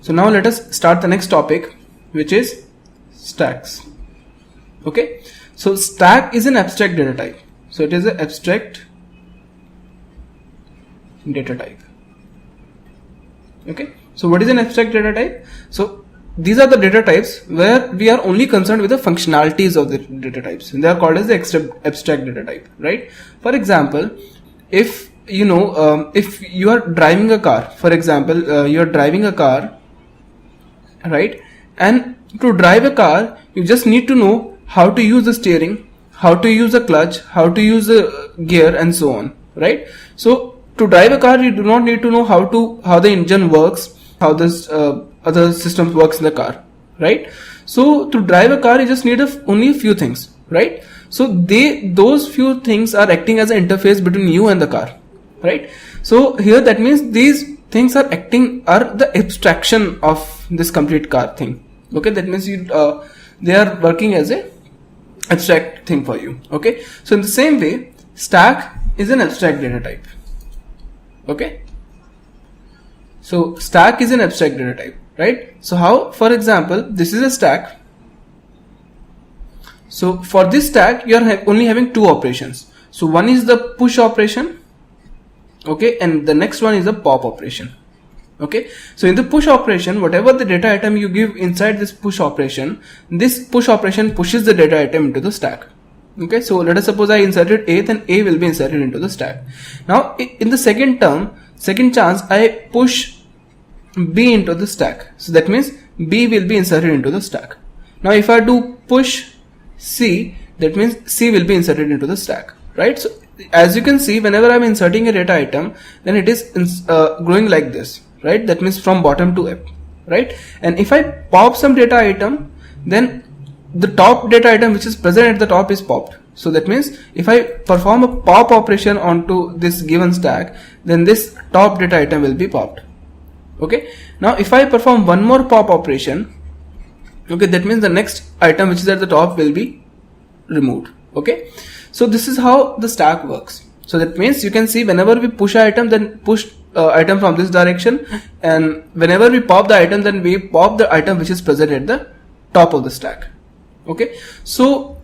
So now let us start the next topic, which is stacks. Okay, so stack is an abstract data type. So it is an abstract data type. Okay, so what is an abstract data type? So these are the data types where we are only concerned with the functionalities of the data types, and they are called as the abstract data type, right? For example, if if you are driving a car, for example, you are driving a car, right? And to drive a car, you just need to know how to use the steering, how to use the clutch, how to use the gear, and so on, right? So to drive a car, you do not need to know how the engine works, how this other systems works in the car, right? So to drive a car, you just need only a few things, right? So those few things are acting as an interface between you and the car, right? So here that means these things are the abstraction of this complete car thing. Okay, that means they are working as a abstract thing for you. Okay, so in the same way, stack is an abstract data type. Okay, so stack is an abstract data type, right? So how, for example, this is a stack. So for this stack, you are only having two operations. So one is the push operation, okay, and the next one is the pop operation. Okay, so in the push operation, whatever the data item you give inside this push operation pushes the data item into the stack. Okay, so let us suppose I inserted A, then A will be inserted into the stack. Now in the second chance, I push B into the stack. So that means B will be inserted into the stack. Now if I do push C, that means C will be inserted into the stack, right? So as you can see, whenever I'm inserting a data item, then it is growing like this, right? That means from bottom to up, right? And if I pop some data item, then the top data item which is present at the top is popped. So that means if I perform a pop operation onto this given stack, then this top data item will be popped. Okay, now if I perform one more pop operation, okay, that means the next item which is at the top will be removed. Okay, so this is how the stack works. So that means you can see whenever we push item, then push item from this direction, and whenever we pop the item, then we pop the item which is present at the top of the stack. Okay, so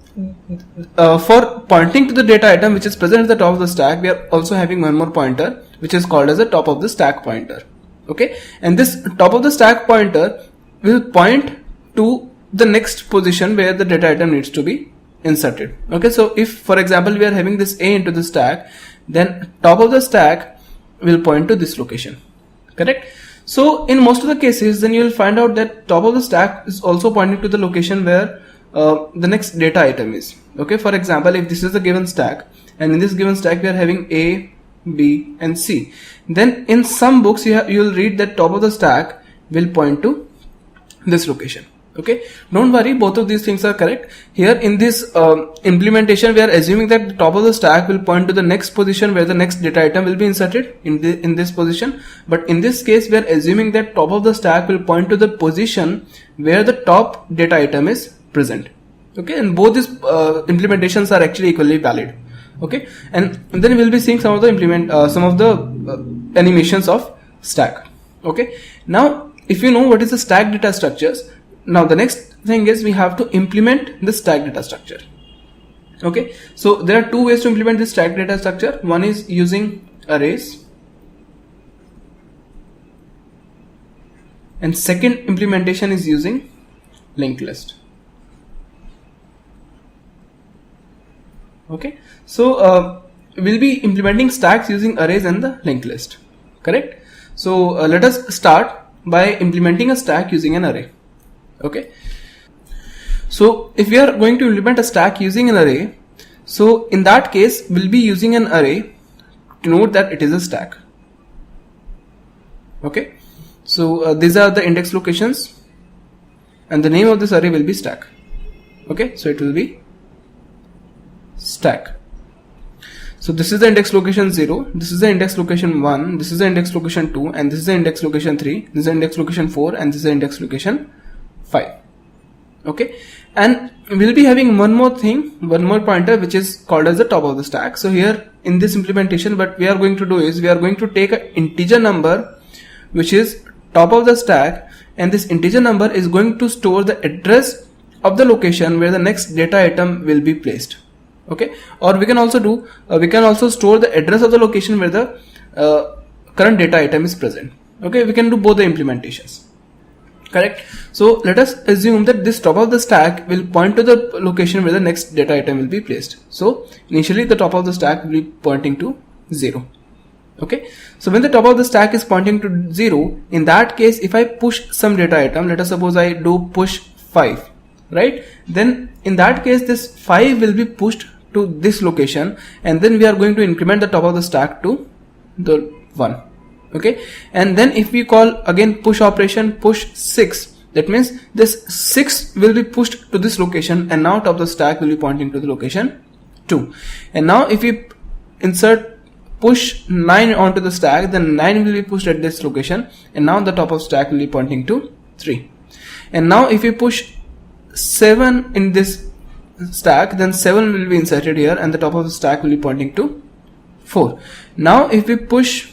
for pointing to the data item which is present at the top of the stack, we are also having one more pointer which is called as the top of the stack pointer. Okay, and this top of the stack pointer will point to the next position where the data item needs to be inserted. Okay, so if for example we are having this A into the stack, then top of the stack will point to this location, correct? So in most of the cases, then you will find out that top of the stack is also pointing to the location where the next data item is. Okay, for example, if this is a given stack, and in this given stack we are having A, B and C, then in some books you will read that top of the stack will point to this location. Okay, don't worry, both of these things are correct. Here in this implementation, we are assuming that the top of the stack will point to the next position where the next data item will be inserted in this position. But in this case, we are assuming that top of the stack will point to the position where the top data item is present. Okay, and both these implementations are actually equally valid. Okay, and then we will be seeing some of the animations of stack. Okay, now if you know what is the stack data structures, now the next thing is we have to implement the stack data structure. Okay, so there are two ways to implement this stack data structure. One is using arrays, and second implementation is using linked list. Okay, so we'll be implementing stacks using arrays and the linked list, correct? So let us start by implementing a stack using an array. Okay, so if we are going to implement a stack using an array, so in that case we'll be using an array to note that it is a stack. Okay, so these are the index locations, and the name of this array will be stack. Okay, so it will be stack. So this is the index location 0, this is the index location 1, this is the index location 2, and this is the index location 3, this is the index location 4, and this is the index location 5. Okay, and we'll be having one more pointer which is called as the top of the stack. So here in this implementation, what we are going to do is we are going to take an integer number which is top of the stack, and this integer number is going to store the address of the location where the next data item will be placed. Okay, or we can also do we can also store the address of the location where the current data item is present. Okay, we can do both the implementations. Correct. So let us assume that this top of the stack will point to the location where the next data item will be placed. So initially the top of the stack will be pointing to 0. Okay, so when the top of the stack is pointing to 0, in that case, if I push some data item, let us suppose I do push 5, right? Then in that case, this 5 will be pushed to this location, and then we are going to increment the top of the stack to the 1. Okay, and then if we call again push operation, push 6, that means this 6 will be pushed to this location, and now top of the stack will be pointing to the location 2. And now if we insert push 9 onto the stack, then 9 will be pushed at this location, and now the top of stack will be pointing to 3. And now if we push 7 in this stack, then 7 will be inserted here, and the top of the stack will be pointing to 4. Now if we push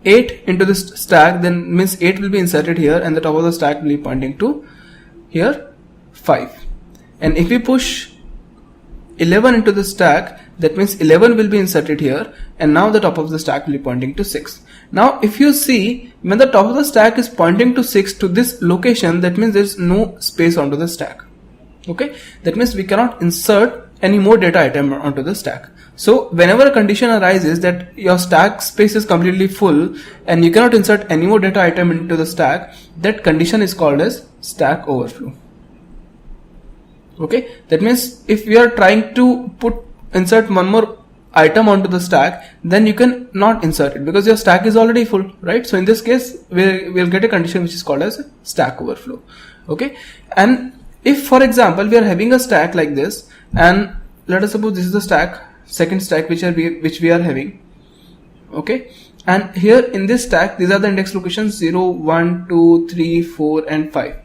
8 into this stack, then means 8 will be inserted here, and the top of the stack will be pointing to here 5. And if we push 11 into the stack, that means 11 will be inserted here, and now the top of the stack will be pointing to 6. Now if you see, when the top of the stack is pointing to 6 to this location, that means there is no space onto the stack. Okay, that means we cannot insert any more data item onto the stack. So whenever a condition arises that your stack space is completely full and you cannot insert any more data item into the stack, that condition is called as stack overflow. Okay, that means if we are trying to insert one more item onto the stack, then you can not insert it because your stack is already full, right? So in this case, we'll get a condition which is called as stack overflow. Okay, and if for example we are having a stack like this, and let us suppose this is the stack, second stack which we are having. Okay, and here in this stack these are the index locations 0, 1, 2, 3, 4 and 5,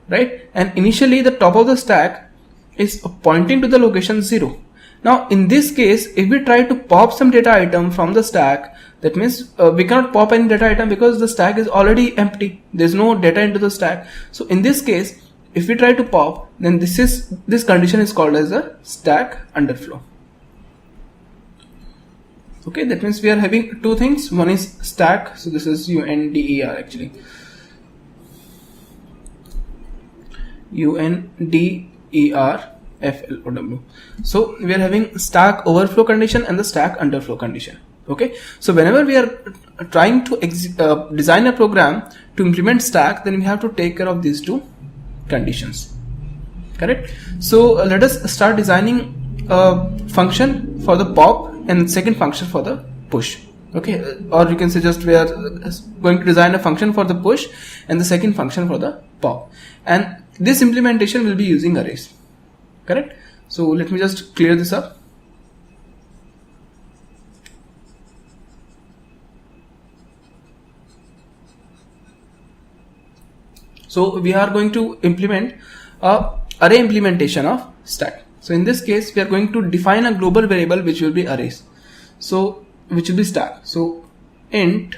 right? And initially the top of the stack is pointing to the location 0. Now in this case, if we try to pop some data item from the stack, that means we cannot pop any data item because the stack is already empty. There's no data into the stack. So in this case, if we try to pop, then this condition is called as a stack underflow. Okay, that means we are having two things. One is stack, so this is UNDER actually. UNDERFLOW. So we are having stack overflow condition and the stack underflow condition. Okay, so whenever we are trying to design a program to implement stack, then we have to take care of these two conditions. Correct. So let us start designing a function for the pop and second function for the push. Okay, or you can say just we are going to design a function for the push and the second function for the pop, and this implementation will be using arrays. Correct. So let me just clear this up. So we are going to implement a array implementation of stack. So in this case, we are going to define a global variable which will be arrays. So which will be stack. So int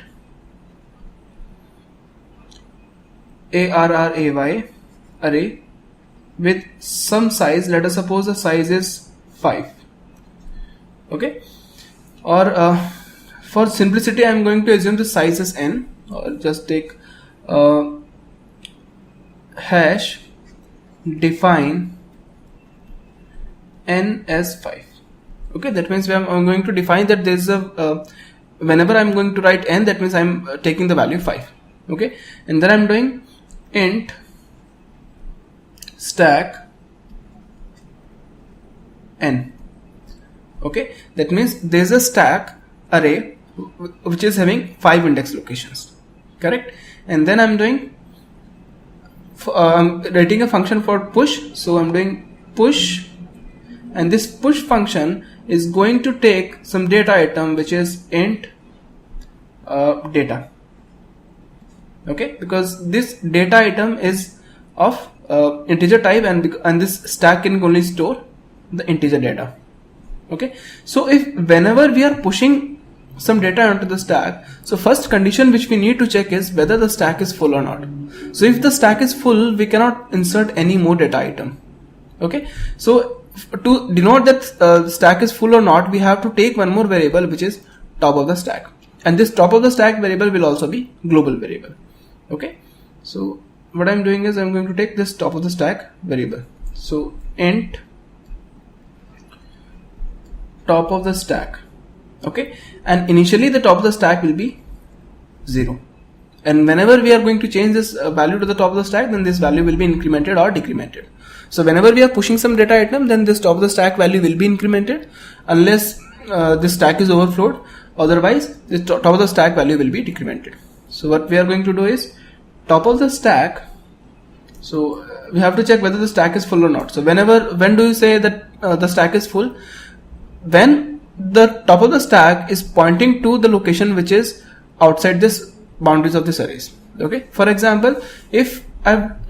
array array with some size. Let us suppose the size is 5. Okay. Or for simplicity, I am going to assume the size is n. Or just take hash define n as 5. Okay, that means I'm going to define that there is a whenever I'm going to write n, that means I'm taking the value 5. Okay, and then I'm doing int stack n. Okay, that means there's a stack array which is having 5 index locations. Correct. And then I'm doing I'm writing a function for push, so I'm doing push, and this push function is going to take some data item which is int data. Okay, because this data item is of integer type, and this stack can only store the integer data. Okay, so if whenever we are pushing some data onto the stack, so first condition which we need to check is whether the stack is full or not. So if the stack is full, we cannot insert any more data item. Okay, so to denote that stack is full or not, we have to take one more variable, which is top of the stack, and this top of the stack variable will also be global variable. Okay, so what I'm doing is I'm going to take this top of the stack variable. So int top of the stack. Okay, and initially the top of the stack will be 0, and whenever we are going to change this value to the top of the stack, then this value will be incremented or decremented. So whenever we are pushing some data item, then this top of the stack value will be incremented unless this stack is overflowed. Otherwise, the top of the stack value will be decremented. So what we are going to do is top of the stack. So we have to check whether the stack is full or not. So when do you say that the stack is full? When the top of the stack is pointing to the location which is outside this boundaries of this arrays. Okay, for example, if I've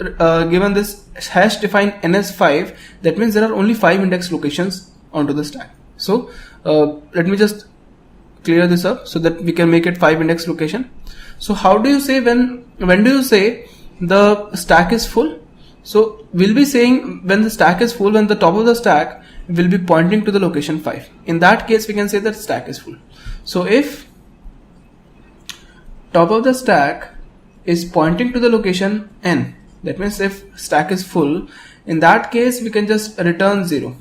given this hash define ns5, that means there are only 5 index locations onto the stack. So let me just clear this up so that we can make it 5 index location. So how do you say when do you say the stack is full? So we'll be saying when the stack is full, when the top of the stack will be pointing to the location 5. In that case, we can say that stack is full. So if top of the stack is pointing to the location n, that means if stack is full, in that case we can just return 0.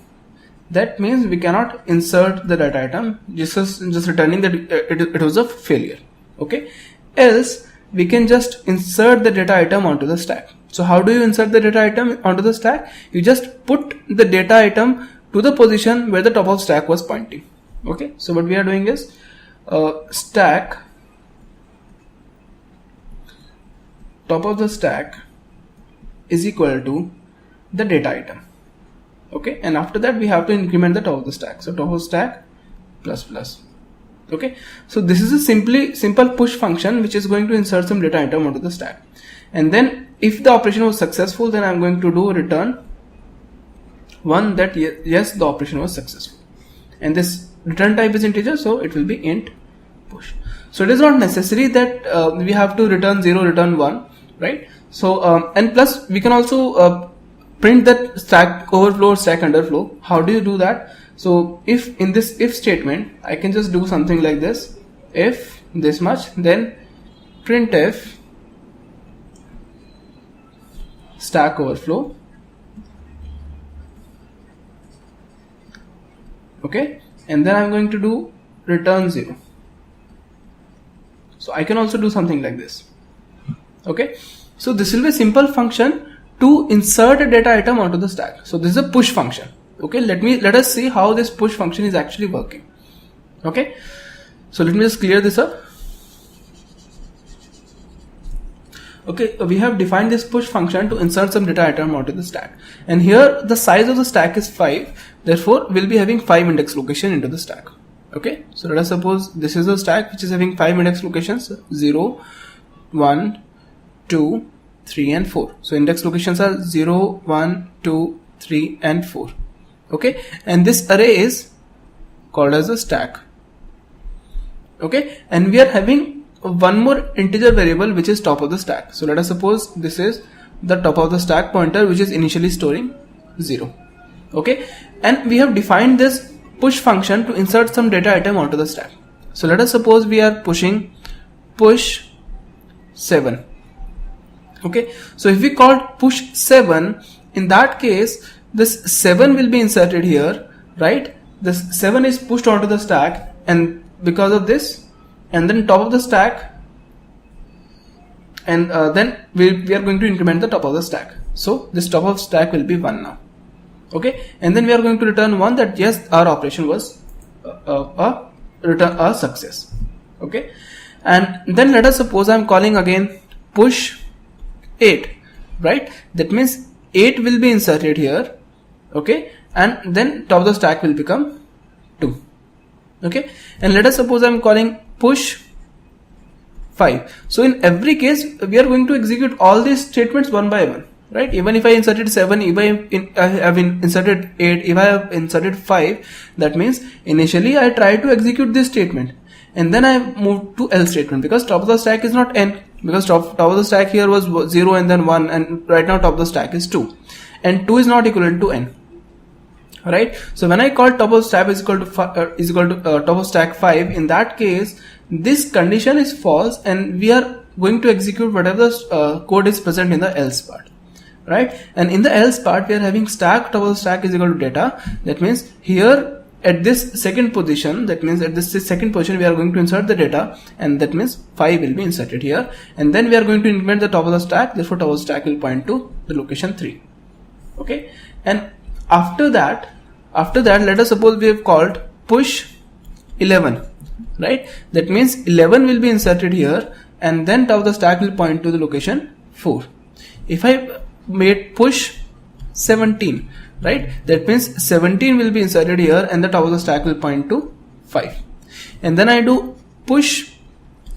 That means we cannot insert the data item, just returning that it was a failure. Okay, else we can just insert the data item onto the stack. So how do you insert the data item onto the stack? You just put the data item to the position where the top of stack was pointing. Okay, so what we are doing is stack top of the stack is equal to the data item. Okay, and after that we have to increment the top of the stack. So top of stack plus plus. Okay, so this is a simple push function which is going to insert some data item onto the stack, and then if the operation was successful, then I'm going to do return 1 that yes, the operation was successful, and this return type is integer, so it will be int push. So it is not necessary that we have to return 0, return 1, right? So and plus we can also print that stack overflow or stack underflow. How do you do that? So if in this if statement, I can just do something like this: if this much, then printf stack overflow. Okay, and then I'm going to do return 0. So I can also do something like this. Okay, so this will be a simple function to insert a data item onto the stack. So this is a push function. Okay, let us see how this push function is actually working. Okay, so let me just clear this up. Okay, we have defined this push function to insert some data item onto the stack, and here the size of the stack is 5, therefore we'll be having 5 index location into the stack. Okay, so let us suppose this is a stack which is having 5 index locations: 0, 1, 2, 3 and 4. So index locations are 0, 1, 2, 3 and 4. Okay, and this array is called as a stack. Okay, and we are having one more integer variable which is top of the stack. So let us suppose this is the top of the stack pointer which is initially storing 0. Okay, and we have defined this push function to insert some data item onto the stack. So let us suppose we are pushing push 7. Okay, so if we call push 7, in that case this 7 will be inserted here, right? This 7 is pushed onto the stack, and because of this, and then top of the stack, and then we are going to increment the top of the stack. So this top of stack will be 1 now. Okay, and then we are going to return 1 that yes, our operation was a success. Okay, and then let us suppose I'm calling again push 8, right? That means 8 will be inserted here. Okay, and then top of the stack will become 2. Okay, and let us suppose I'm calling push 5. So in every case we are going to execute all these statements one by one, right? Even if I inserted 7, if I have inserted 8, if I have inserted 5, that means initially I try to execute this statement, and then I move to else statement, because top of the stack is not n, because top of the stack here was 0 and then 1, and right now top of the stack is 2, and 2 is not equivalent to n. Right? So when I call top of stack is equal to top of stack 5, in that case this condition is false, and we are going to execute whatever code is present in the else part. Right? And in the else part we are having stack top of the stack is equal to data. That means here at this second position, we are going to insert the data, and that means 5 will be inserted here, and then we are going to increment the top of the stack. Therefore top of the stack will point to the location 3. Okay, and after that let us suppose we have called push 11, right? That means 11 will be inserted here, and then top of the stack will point to the location 4. If I made push 17, right, that means 17 will be inserted here, and the top of the stack will point to 5. And then I do push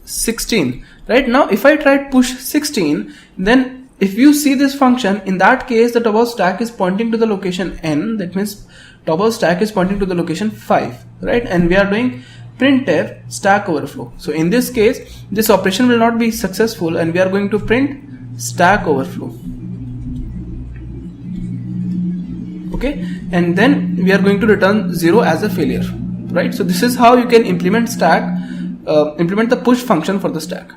16, right? Now if I try push 16, then if you see this function, in that case the top of stack is pointing to the location n, that means top of stack is pointing to the location 5, right? And we are doing printf stack overflow. So in this case this operation will not be successful, and we are going to print stack overflow. Okay, and then we are going to return 0 as a failure, right? So this is how you can implement the push function for the stack.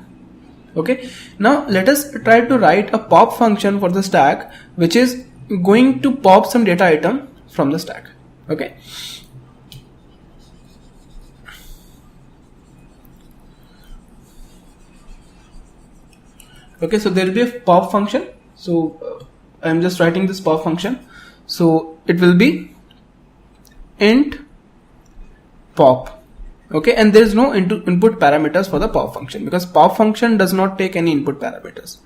Okay, now let us try to write a pop function for the stack, which is going to pop some data item from the stack. Okay, so there will be a pop function. So I am just writing this pop function. So it will be int pop. Okay, and there is no input parameters for the pop function, because pop function does not take any input parameters.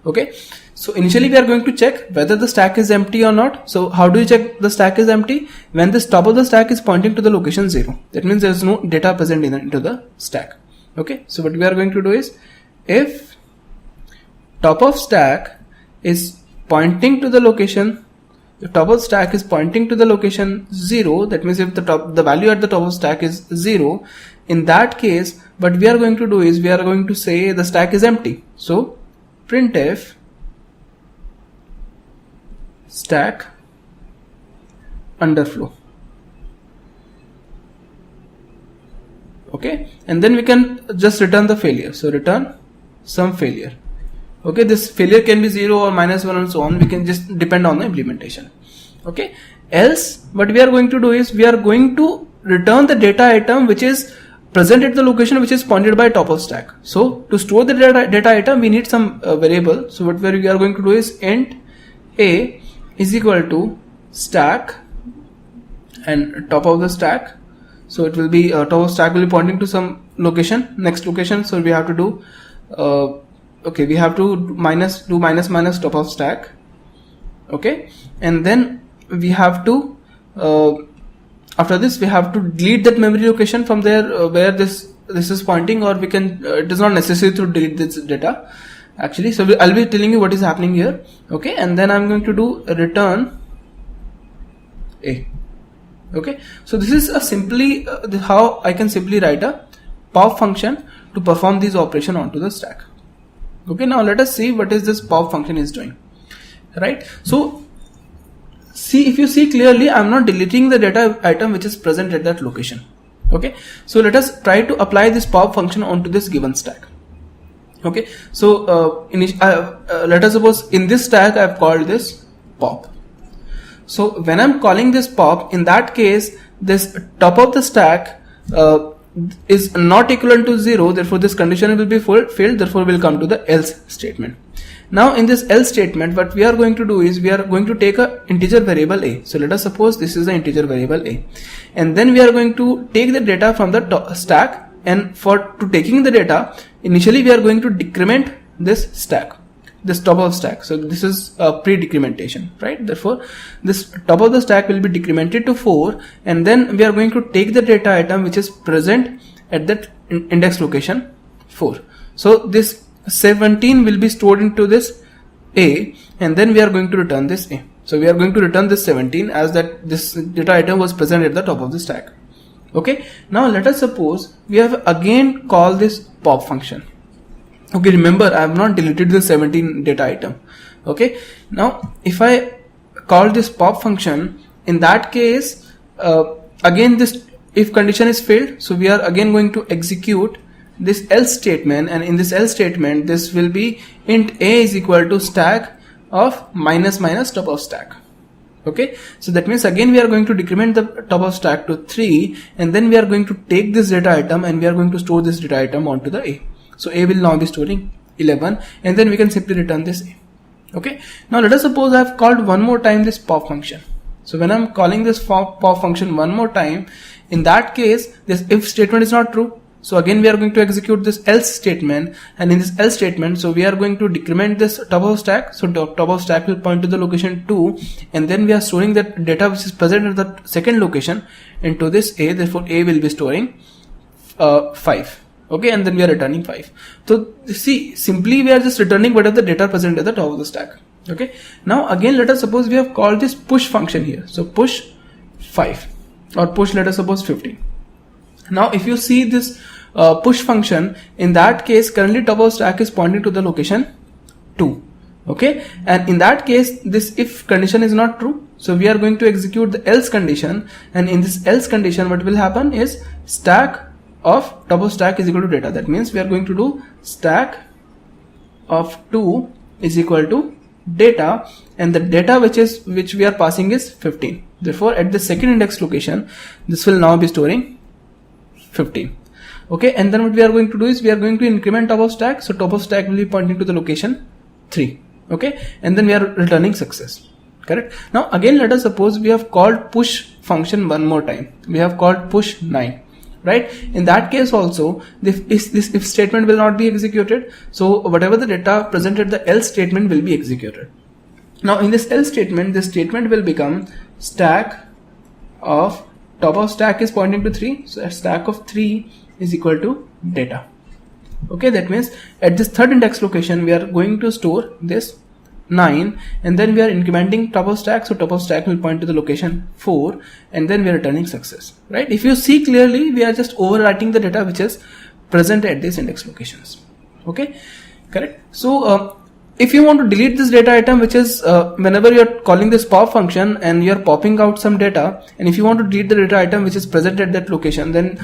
Okay, so initially we are going to check whether the stack is empty or not. So how do you check the stack is empty? When this top of the stack is pointing to the location 0, that means there is no data present into the stack. Okay, so what we are going to do is, if top of stack is pointing to the location, if top of stack is pointing to the location 0, that means if the value at the top of stack is 0, in that case what we are going to do is we are going to say the stack is empty. So printf stack underflow. Okay, and then we can just return the failure. So return some failure. Okay, this failure can be 0 or -1 and so on. We can just depend on the implementation. Okay, else what we are going to do is we are going to return the data item which is present at the location which is pointed by top of stack. So to store the data item we need some variable. So what we are going to do is int a is equal to stack and top of the stack. So it will be top of stack will be pointing to some location, next location. So we have to do okay, we have to do minus top of stack. Okay, and then we have to after this we have to delete that memory location from there where this is pointing, or we can it is not necessary to delete this data actually. So I'll be telling you what is happening here. Okay, and then I'm going to do return a. Okay, so this is a simply how I can simply write a pop function to perform these operation onto the stack. Okay, now let us see what is this pop function is doing. Right, so see, if you see clearly, I'm not deleting the data item which is present at that location. Okay, so let us try to apply this pop function onto this given stack. Okay, so let us suppose in this stack I have called this pop. So when I'm calling this pop, in that case this top of the stack is not equivalent to 0, therefore this condition will be failed, therefore we'll come to the else statement. Now in this else statement what we are going to do is we are going to take a integer variable a. So let us suppose this is the integer variable a, and then we are going to take the data from the stack, and to taking the data initially we are going to decrement this stack, this top of stack. So this is a pre-decrementation, right? Therefore this top of the stack will be decremented to 4, and then we are going to take the data item which is present at that index location 4. So this 17 will be stored into this a, and then we are going to return this a. So we are going to return this 17 as that this data item was present at the top of the stack. Okay, now let us suppose we have again called this pop function. Okay, remember I have not deleted the 17 data item. Okay, now if I call this pop function, in that case again this if condition is failed, so we are again going to execute this else statement, and in this else statement this will be int a is equal to stack of minus minus top of stack. Okay, so that means again we are going to decrement the top of stack to 3, and then we are going to take this data item and we are going to store this data item onto the a. So a will now be storing 11, and then we can simply return this a. Okay, now let us suppose I have called one more time this pop function. So when I'm calling this pop function one more time, in that case this if statement is not true, so again we are going to execute this else statement, and in this else statement, so we are going to decrement this top of stack. So top of stack will point to the location 2, and then we are storing that data which is present at the second location into this a. Therefore a will be storing 5. Okay, and then we are returning 5. So see, simply we are just returning whatever the data present at the top of the stack. Okay, now again let us suppose we have called this push function here. So push 5 or push, let us suppose 15. Now if you see this push function, in that case currently top of stack is pointing to the location 2. Okay, and in that case this if condition is not true, so we are going to execute the else condition, and in this else condition what will happen is stack of top of stack is equal to data. That means we are going to do stack of 2 is equal to data, and the data which we are passing is 15. Therefore at the second index location this will now be storing 15. Okay, and then what we are going to do is we are going to increment top of stack. So top of stack will be pointing to the location 3. Okay, and then we are returning success. Correct. Now again let us suppose we have called push function one more time. We have called push 9. Right, in that case also this if statement will not be executed, so whatever the data presented the else statement will be executed. Now in this else statement, this statement will become stack of top of stack is pointing to 3, so a stack of 3 is equal to data. Okay, that means at this third index location we are going to store this 9, and then we are incrementing top of stack, so top of stack will point to the location 4, and then we are returning success. Right, if you see clearly we are just overwriting the data which is present at these index locations. Okay, correct. So if you want to delete this data item, which is whenever you are calling this pop function and you are popping out some data, and if you want to delete the data item which is present at that location, then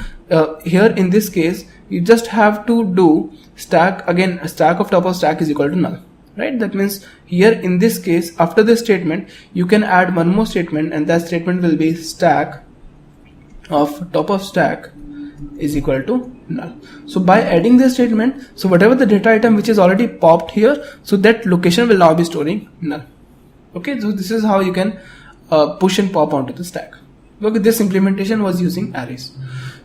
here in this case you just have to do stack, again a stack of top of stack is equal to null. Right, that means here in this case after this statement you can add one more statement, and that statement will be stack of top of stack is equal to null. So by adding this statement, so whatever the data item which is already popped here, so that location will now be storing null. Okay, so this is how you can push and pop onto the stack. Okay, this implementation was using arrays.